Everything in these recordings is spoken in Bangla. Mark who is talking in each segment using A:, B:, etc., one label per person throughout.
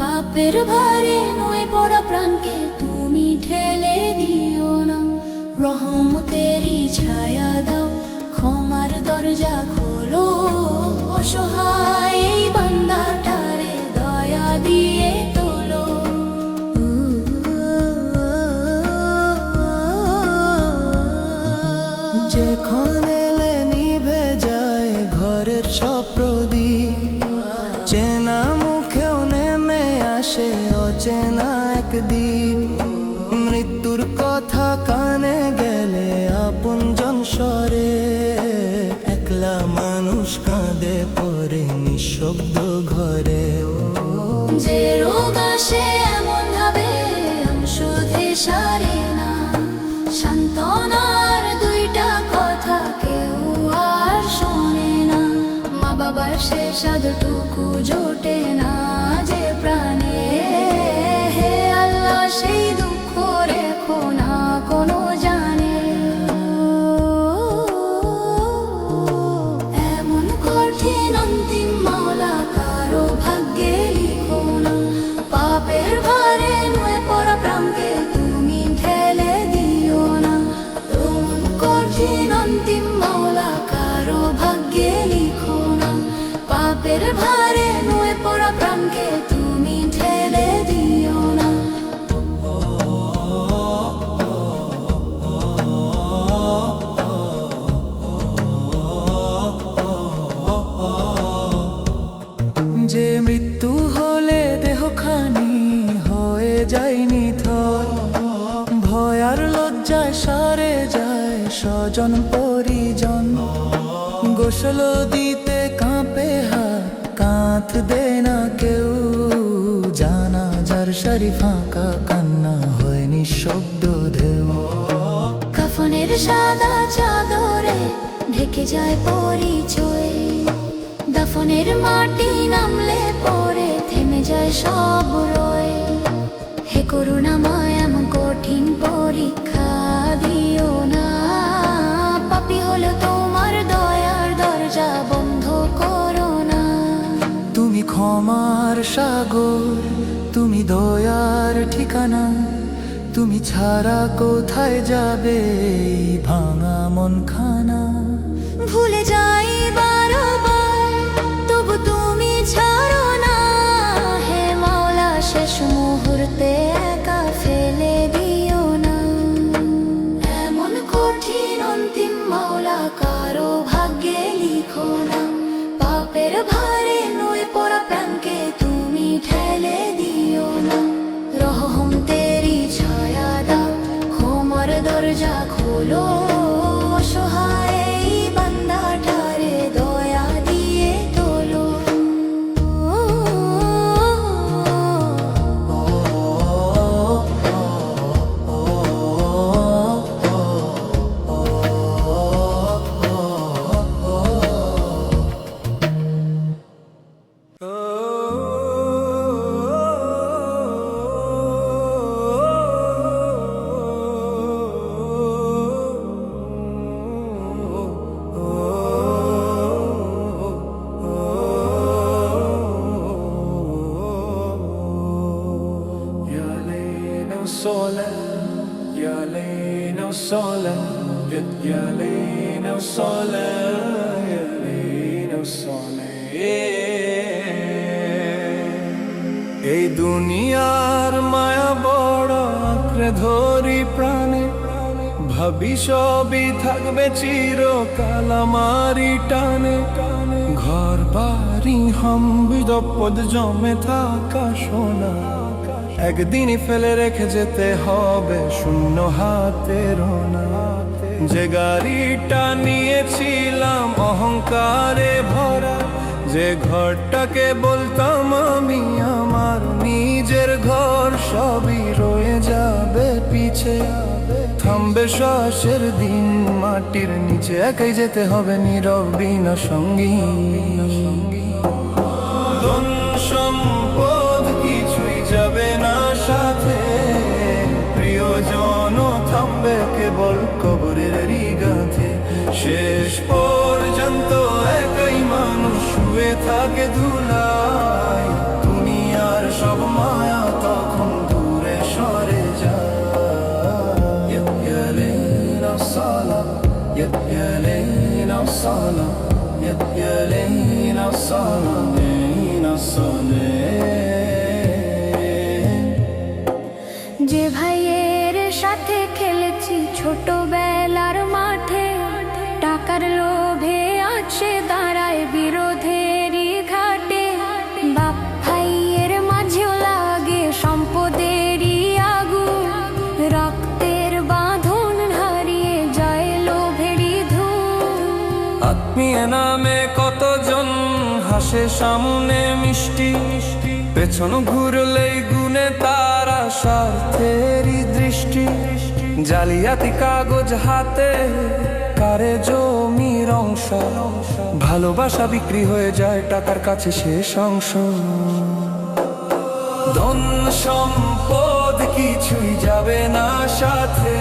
A: পাপের ভারে নয় পড়া প্রাণকে তুমি ঠেলে দিও না। রহমতেরই ছায়া দাও, ক্ষমার দরজা খোলো। অসহায় এই বান্দাটারে দয়া দিয়ে তোলো।
B: যেখানে নিভে যায় ঘরের সব প্রদীপ, চেনা মুখেও নেমে আসে অচেনা একদিন। মৃত্যুর কথা কানে গেলে আপনজন স্বরে, একলা মানুষ কাঁদে পড়ে নিঃশব্দ ঘরে।
A: যে রোগ আসে এমন ভাবে শুধু সারে না, সান্ত্বনার দুইটা কথা কেউ আর শোনে না। মা বাবার শেষ আদরটুকু জোটে না যে প্রাণে। হে আল্লাহ, সেই দুঃখ রেখো না কোনো জানে। এমন কঠিন অন্তিম মাওলা কারো ভাগ্যে লিখো না। পাপের ভারে নয় পড়া প্রাণকে তুমি ঠেলে দিও না। এমন কঠিন অন্তিম মাওলা কারো ভাগ্যে লিখো না। পাপের ভারে নয় পড়া প্রাণকে তুমি ঠেলে দিও না।
B: যে মৃত্যু হলে দেহখানি হয়ে যায় নিথর, ভয় আর লজ্জায় সারে যায় স্বজন পরিজন। গোসল দিতে কাঁপে হাত, কাঁথ দে না কেউ। জানাজার সারি ফাঁকা, কান্না হয় নিঃশব্দ ঢেউ।
A: কাফনের সাদা চাদরে ঢেকে যায় পরিচয়, দাফনের মাটি নামলে পরে থেমে যায় সব রয়। হে করুণাময়, এমন কঠিন পরীক্ষা দিও না। পাপী হলো তোমার দয়ার দরজা বন্ধ করো না।
B: তুমি ক্ষমার সাগর, তুমি দয়ার ঠিকানা। তুমি ছাড়া কোথায় যাবে এই ভাঙা মন খানা।
A: ভুলে যাই বারবার, তবু তুমি ছাড়ো না। হে মাওলা, শেষ মুহূর্তে একা ফেলে দিও না। এমন কঠিন অন্তিম মাওলা কারো ভাগ্যে লিখো না। পাপের ভারে নয় পড়া প্রাণকে তুমি ঠেলে দিও না। রহমতেরই ছায়া দাও, ক্ষমার দরজা খোলো। অসহায় এই বান্দাটারে দয়া দিয়ে তোলো।
C: يا ليل وصلاة، يا ليل وصلاة، يا ليل وصلاة। এই দুনিয়ার মায়া বড় আঁকড়ে ধরি প্রাণে, ভাবি সবই থাকবে চিরকাল আমারই টানে। ঘর বাড়ি সম্পদ জমে থাকা সোনা, একদিনই ফেলে রেখে যেতে হবে শূন্য হাতে রোনা। যে গাড়িটা নিয়েছিলাম অহংকারে ভরা, যে ঘরটাকে বলতাম আমি আমার নিজের ঘর, সবই রয়ে যাবে পিছে। থামবে শ্বাসের দিন, মাটির নিচে একাই যেতে হবে নীরব বিনা সঙ্গী। ধন সম্পদ কিছুই যাবে না সাথে, প্রিয়জন থামবে কেবল কবরের গাঁথে। শেষ পর্যন্ত একাই মানুষ শুয়ে থাকে ধুলায়, দুনিয়ার সব মায়া তখন দূরে সরে যায়। يا الصلاة يا ليل الصلاة يا ليل الصلاة ليل الصلاة।
A: যে ভাইয়ের সাথে খেলেছি ছোটবেলার মাঠে, টাকার লোভে আছে দাঁড়ায় বিরোধেরই ঘাটে। বাপ ভাইয়ের মাঝেও লাগে সম্পদেরই আগুন, রক্তের বাঁধন হারিয়ে যায় লোভেরই ধুম।
C: আত্মীয় নামে কতজন হাসে সামনে মিষ্টি, পেছন ঘুরলেই গুনে তারা স্বার্থেরই দৃষ্টি। জালিয়াতি কাগজ হাতে কারে জমির অংশ, ভালোবাসা বিক্রি হয়ে যায় টাকার কাছে শেষ অংশ। ধন সম্পদ কিছুই যাবে না সাথে,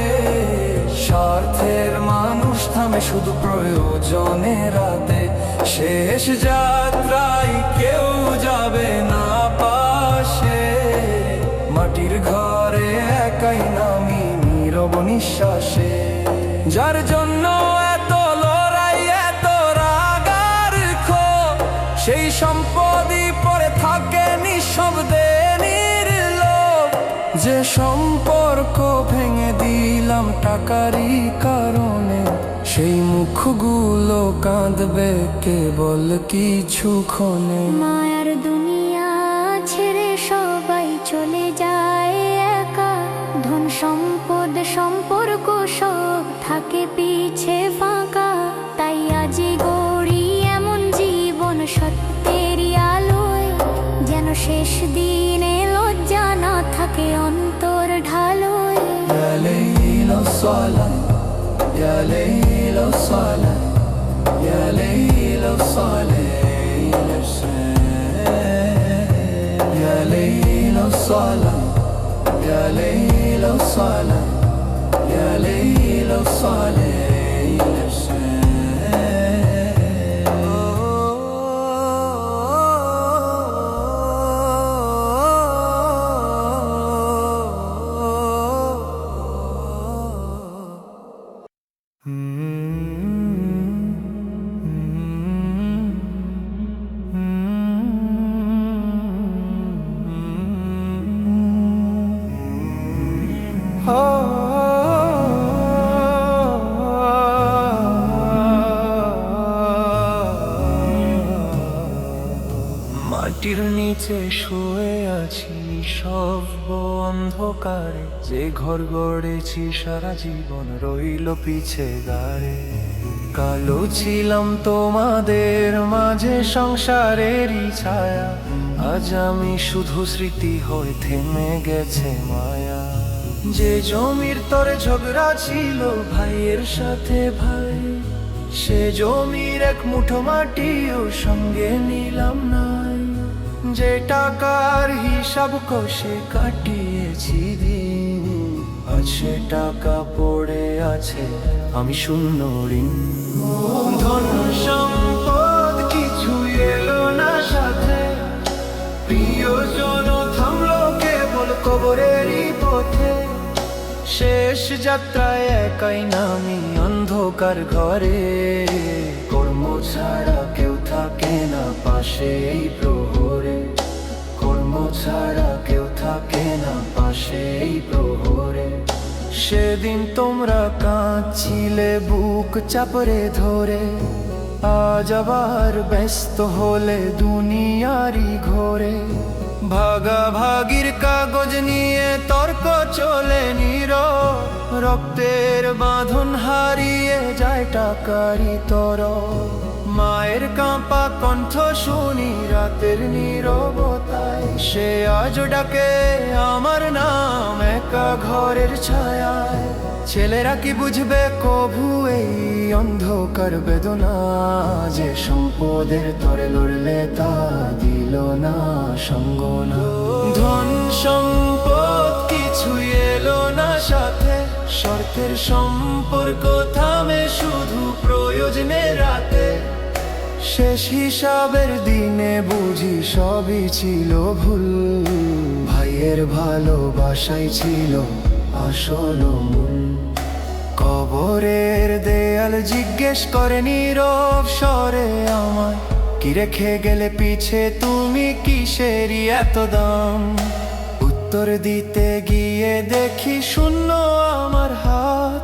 C: স্বার্থের মানুষ থামে শুধু প্রয়োজনের রাতে। শেষ যাত্রায় কেউ যাবে না পাশে, মাটির ঘরে একাই নামি নীরব নিঃশ্বাসে। যার জন্য এত লড়াই এত রাগার ক্ষোভ, সেই সম্পদই পড়ে থাকে নিঃশব্দে নির্লোভ। যে সম্পর্ক ভেঙে দিলাম টাকারই কারণে, সেই মুখগুলো কাঁদবে কেবল কিছুক্ষণে।
A: মায়ার দুনিয়া ছেড়ে সবাই চলে যায় একা, ধন সম্পদ সম্পর্ক সব থাকে পিছে ফাঁকা। তাই আজই গড়ি এমন জীবন সত্যেরই আলোয়, যেন শেষ দিনে লজ্জা না থাকে অন্তর ঢালোয়।
B: يا ليل الصلاة يا ليل الصلاة يا ليل الصلاة يا ليل الصلاة يا ليل الصلاة يا ليل الصلاة.
C: মাটির নিচে শুয়ে আছি সব অন্ধকারে, যে ঘর গড়েছি সারা জীবন রইল পিছে গাড়ে। কালো ছিলাম তোমাদের মাঝে সংসারেরই ছায়া, আজ আমি শুধু স্মৃতি হয়ে থেমে গেছে মায়া। যে জমির তরে ঝগড়া ছিল ভাইয়ের সাথে ভাই, সে জমির এক মুঠো মাটিও সঙ্গে নিলাম নাই। যে টাকার হিসাব কষে কাটিয়েছি দিন, আজ সে টাকা পড়ে আছে আমি শূন্য ঋণ। ধন সম্পদ কিছু এলো না সাথে, প্রিয়জন থামলো কেবল কবরেরই পথে। শেষ যাত্রায় একাই নামি অন্ধকার ঘরে, কর্ম ছাড়া কেউ থাকে না পাশে এই প্রহরে। কর্ম ছাড়া কেউ থাকে না পাশে এই প্রহরে। সেদিন তোমরা কাঁদছিলে বুক চাপড়ে ধরে, আজ আবার ব্যস্ত হলে দুনিয়ারি ঘোরে। ভাগাভাগির কাগজ নিয়ে তর্ক চলে নীরব, রক্তের বাঁধন হারিয়ে যায় টাকারি তর। মায়ের কাঁপা কণ্ঠ শুনি রাতের নীরবতায়, সে আজ ডাকে আমার নাম একা ঘরের ছায়ায়। ছেলেরা কি বুঝবে কভু এই অন্ধকার বেদনা, যে সম্পদের তরে লড়লে তা দিল না সঙ্গ না। ধন সম্পদ কিছুই এলো না সাথে, শর্তের সম্পর্ক থামে শুধু প্রয়োজনে রাতে। শেষ হিসাবের দিনে বুঝি সবই ছিল ভুল, ভাইয়ের ভালোবাসাই ছিল আসল মূল। কবরের দেয়াল জিজ্ঞেস করে নীরব স্বরে আমায়, কি রেখে গেলে পিছে তুমি, কিসেরই এত দাম? উত্তর দিতে গিয়ে দেখি শূন্য আমার হাত,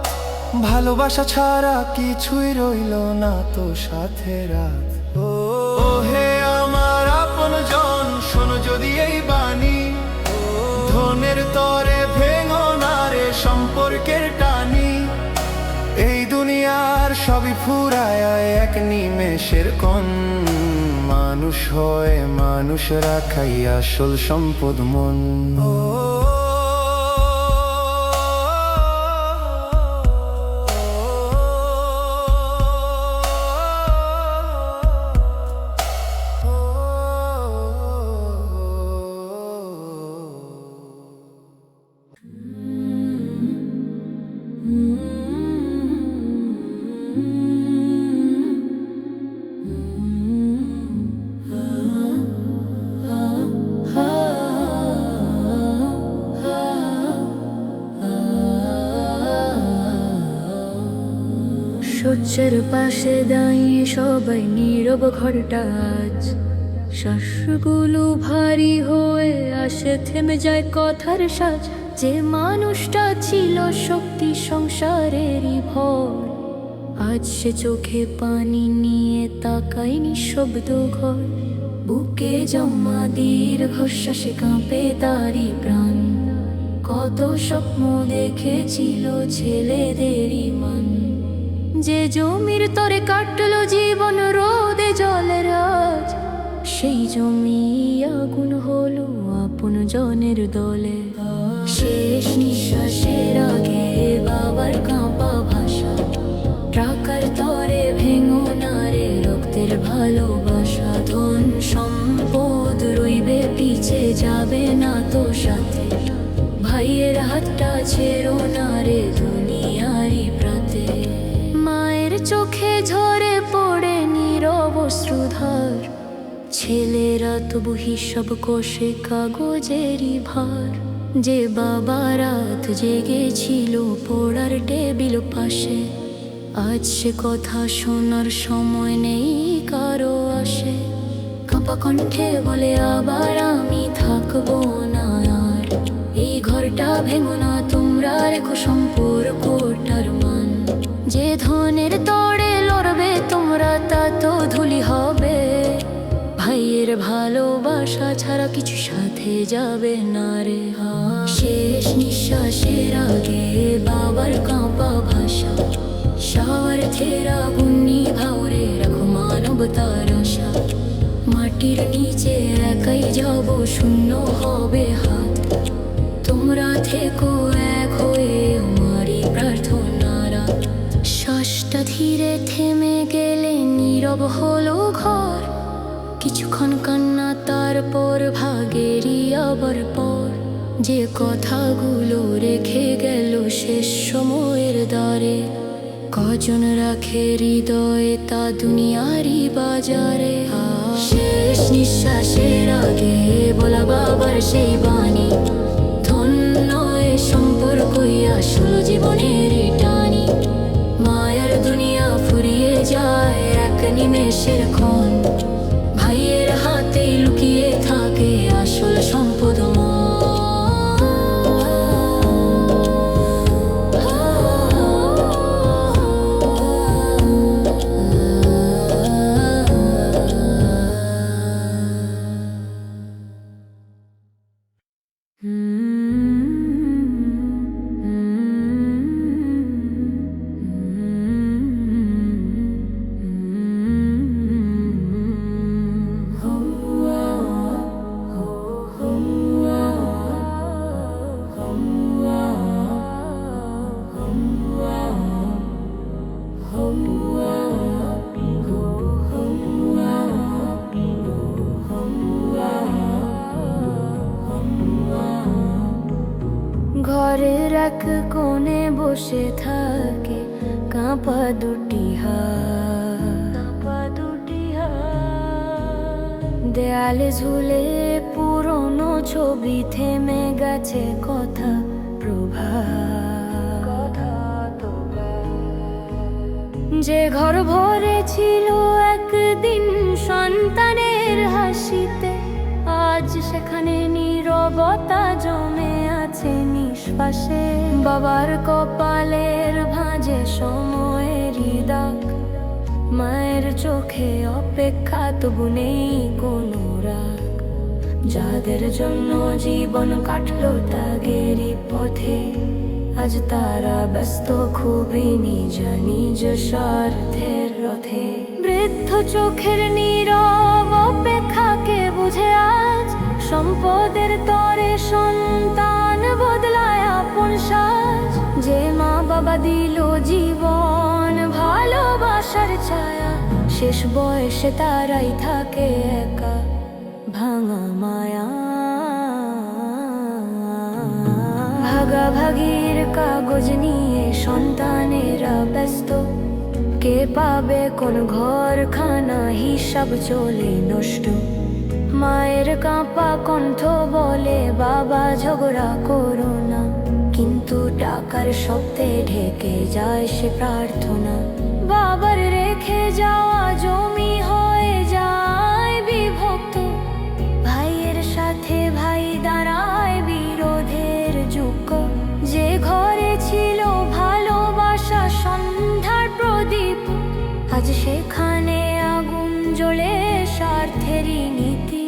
C: ভালোবাসা ছাড়া কিছুই রইল না তো সাথে রাত। ও হে আমার আপন জন, শোনো যদি এই বাণী, ধনের তরে ভেঙো না রে সম্পর্কের টানি। এই দুনিয়ার সবই ফুরায় এক নিমেষের ক্ষণ, মানুষ হয়ে মানুষ রাখাই আসল সম্পদ মন।
A: শয্যার পাশে দাঁড়িয়ে সবাই নীরব ঘরটা আজ, শ্বাসগুলো ভারী হয়ে আসে, থেমে যায় কথার সাজ। যে মানুষটা ছিল শক্তি সংসারেরই ভর, আজ সে চোখে পানি নিয়ে তাকায় নিঃশব্দ ঘর। বুকে জমা দীর্ঘশ্বাসে কাঁপে তারই প্রাণ, কত স্বপ্ন দেখেছিল ছেলেদেরই মান। যে জমির তরে কাটলো জীবন রোদে জলের আজ, সেই জমি আগুন হলো আপন জনের দলে। শেষ নিঃশ্বাসের আগে বাবার কাঁপা ভাষা, টাকার তরে ভেঙো না রে রক্তের ভালোবাসা। ধন সম্পদ রইবে পিছে যাবে না তো সাথে, ভাইয়ের হাতটা ছেড়ো না রে দুনিয়ারি প্রাতে। মায়ের চোখে ঝরে পড়ে নীরব অশ্রুধার, ছেলেরা তবু হিসাব কষে কাগজেরই ভার। যে বাবা রাত জেগেছিল পড়ার টেবিল পাশে, আজ সে কথা শোনার সময় নেই কারো আসে। কাঁপা কণ্ঠে বলে আবার আমি থাকবো না আর, এই ঘরটা ভেঙো না তোমরা, রেখো সম্পর্কটার মান। যে ধনের তড়ে লড়বে তোমরা তা তো ধুলি হবে, ভাইয়ের ভালোবাসা ছাড়া কিছু সাথে যাবে না রে। শেষ নিঃশ্বাসের আগে বাবার কাঁপা ভাষা, স্বার্থের আগুন নিভাও রে রাখো মানবতার আশা। মাটির নিচে একাই যাব শূন্য হবে হাত, তোমরা থেকো এক হয়ে আমারই প্রার্থনারা। শ্বাসটা ধীরে থেমে গেলে নীরব হলো ঘর, কিছুক্ষণ কান্না তারপর ভাগেরই আবার পর। যে কথাগুলো রেখে গেল শেষ সময়ের দ্বারে, কজন রাখে হৃদয়ে তা দুনিয়ারি বাজারে। শেষ নিঃশ্বাসের আগে বলা বাবার সেই বাণী, ধন্য এ সম্পর্কই আসল জীবনের টানি। মায়ার দুনিয়া ফুরিয়ে যায় এক নিমেষের ক্ষণ, ভাইয়ের হাতে লুকিয়ে থাকে আসল সম্পদ মন। বসে থাকে কাঁপা দুটি হাত। দেয়ালে ঝুলে পুরনো ছবি, থেমে গেছে কথা প্রভা। যে ঘর ভরে ছিল একদিন সন্তানের হাসিতে, আজ সেখানে নীরবতা জমে আছে নিঃশ্বাসে। বাবার কপালের ভাঁজে সময়েরই দাগ, মায়ের চোখে অপেক্ষা তবু নেই কোনো রাগ। যাদের জন্য জীবন কাটলো ত্যাগেরই পথে, আজ তারা ব্যস্ত খুবই নিজ নিজ স্বার্থের রথে। বৃদ্ধ চোখের নীরব অপেক্ষাকে বুঝে আজ, সম্পদের তরে সন্তান বদলায় আপন সাজ। যে মা বাবা দিল জীবন ভালোবাসার ছায়া, শেষ বয়সে তারাই থাকে একা ভাঙা মায়া। ভাগাভাগির কাগজ নিয়ে সন্তানেরা ব্যস্ত, কে পাবে কোন ঘরখানা হিসাব চলে নষ্ট। মায়ের কাঁপা কণ্ঠ বলে বাবা ঝগড়া করো না, কিন্তু টাকার শব্দে ঢেকে যায় সে প্রার্থনা। বাবার রেখে যাওয়া জমি হয়ে যায় বিভক্ত, ভাইয়ের সাথে ভাই দাঁড়ায় বিরোধের যুগ। যে ঘরে ছিল ভালোবাসা সন্ধ্যার প্রদীপ, আজ সেখানে আগুন জ্বলে স্বার্থেরই নীতি।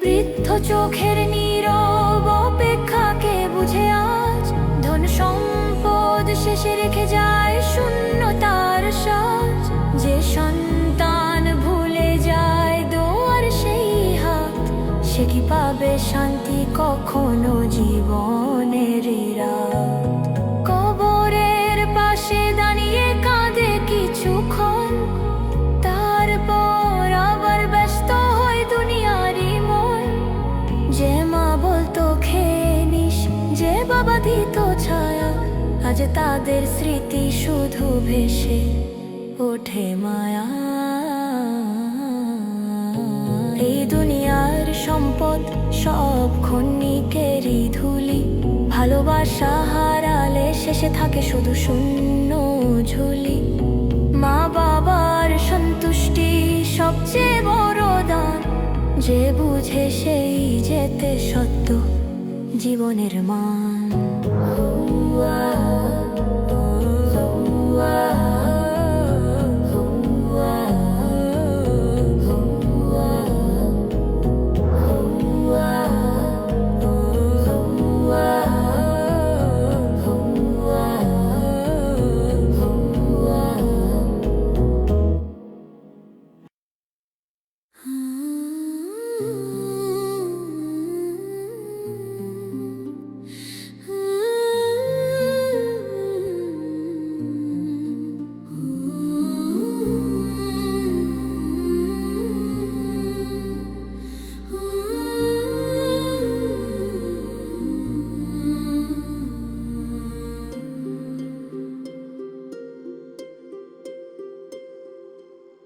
A: বৃদ্ধ চোখের নীরব অপেক্ষাকে বুঝে আজ, ধন সম্পদ শেষে রেখে যায় শূন্যতার সাজ। যে সন্তান ভুলে যায় দোয়ার সেই হাত, সে কি পাবে শান্তি কখনো জীবনের রাত। কবরের পাশে দাঁড়িয়ে কাঁদে কিছুক্ষণ, তারপর আবার ব্যস্ত হয় দুনিয়ারই মন। যে মা বলতো খেয়ে নিস, যে বাবা দিত ছায়া, আজ তাদের স্মৃতি শুধু ভেসে ওঠে মায়া। এই দুনিয়ার সম্পদ সব ক্ষণিকেরই ধুলি, ভালোবাসা হারালে শেষে থাকে শুধু শূন্য ঝুলি। মা বাবার সন্তুষ্টি সবচেয়ে বড় দান, যে বুঝে সেই যেতে সত্য জীবনের মান।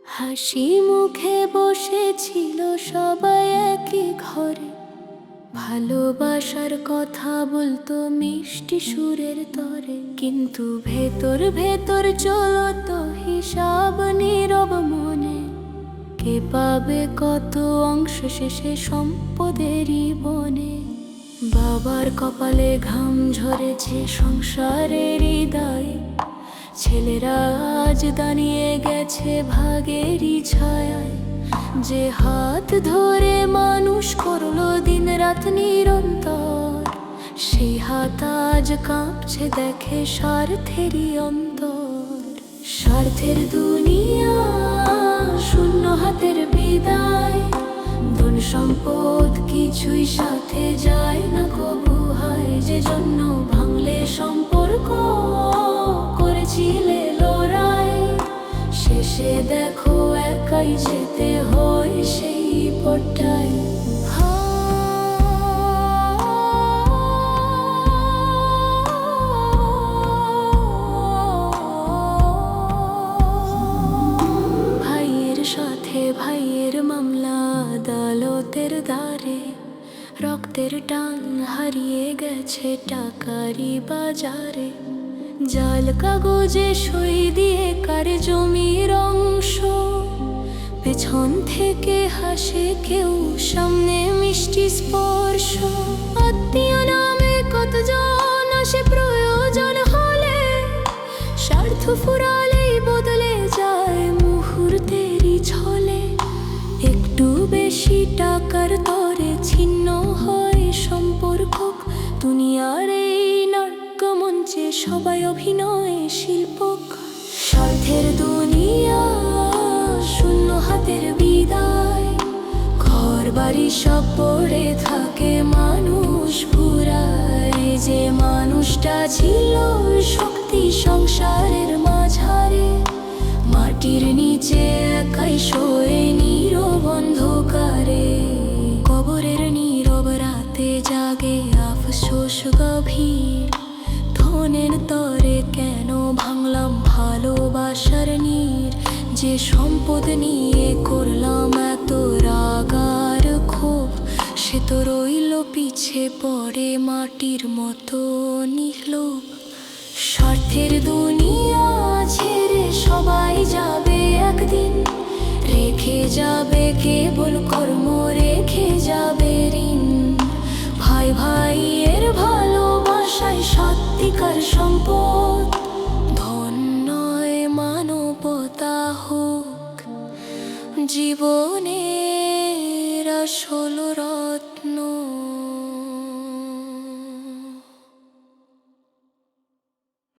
A: হাসি মুখে বসেছিল সবাই একই ঘরে, ভালোবাসার কথা বলতো মিষ্টি সুরের তরে। কিন্তু ভেতর ভেতর চলতো হিসাব নীরব মনে, কে পাবে কত অংশ শেষে সম্পদেরই বনে। বাবার কপালে ঘাম ঝরেছে সংসারেরই দায়, ছেলেরা আজ দাঁড়িয়ে গেছে ভাগেরই ছায়ায়। যে হাত ধরে মানুষ করলো দিন রাত নিরন্তর, সেই হাত আজ কাঁপছে দেখে স্বার্থেরই অন্তর। স্বার্থের দুনিয়া শূন্য হাতের বিদায়, ধন সম্পদ কিছুই সাথে যায় না কবু হায়। যে জন্য ভাঙলে সম্পর্ক করেছিলে লড়াই, শেষে দেখো একাই যেতে হয় সেই পথটায়। ভাইয়ের মামলা আদালতের দ্বারে, রক্তের টান হারিয়ে গেছে টাকারি বাজারে। জাল কাগজে সই দিয়ে কার জমির অংশ, পেছন থেকে হাসে কেউ, সামনে মিষ্টি স্পর্শ। আত্মীয় নামে কতজন আসে প্রয়োজন হলে, স্বার্থ ফুরালেই বদলে যায় মুহূর্তেরই ছলে। একটু বেশি টাকার তরে ছিন্ন হয় সম্পর্ক, দুনিয়ার এই নাট্যমঞ্চে সবাই অভিনয় শিল্পক। স্বার্থের দুনিয়া, শূন্য হাতের বিদায়, ঘর বাড়ি সব পড়ে থাকে মানুষ ফুরায়। যে মানুষটা ছিল শক্তি সংসারের মাঝারে, মাটির নিচে একাই শোয়ে নীরব অন্ধকারে। কবরের নীরব রাতে জাগে আফসোস গভীর, ধনের তরে কেন ভাঙলাম ভালোবাসার নীর। যে সম্পদ নিয়ে করলাম এত রাগার ক্ষোভ, সে তো রইল পিছে পড়ে মাটির মতো নির্লোভ। স্বার্থের দুনিয়া ছেড়ে সবাই যাবে একদিন, রেখে যাবে কেবল কর্ম, রেখে যাবে ঋণ। ভাই ভাইয়ের ভালোবাসায় সত্যিকার সম্পদ, ধন নয় মানবতা হোক জীবনের আসল রত্ন।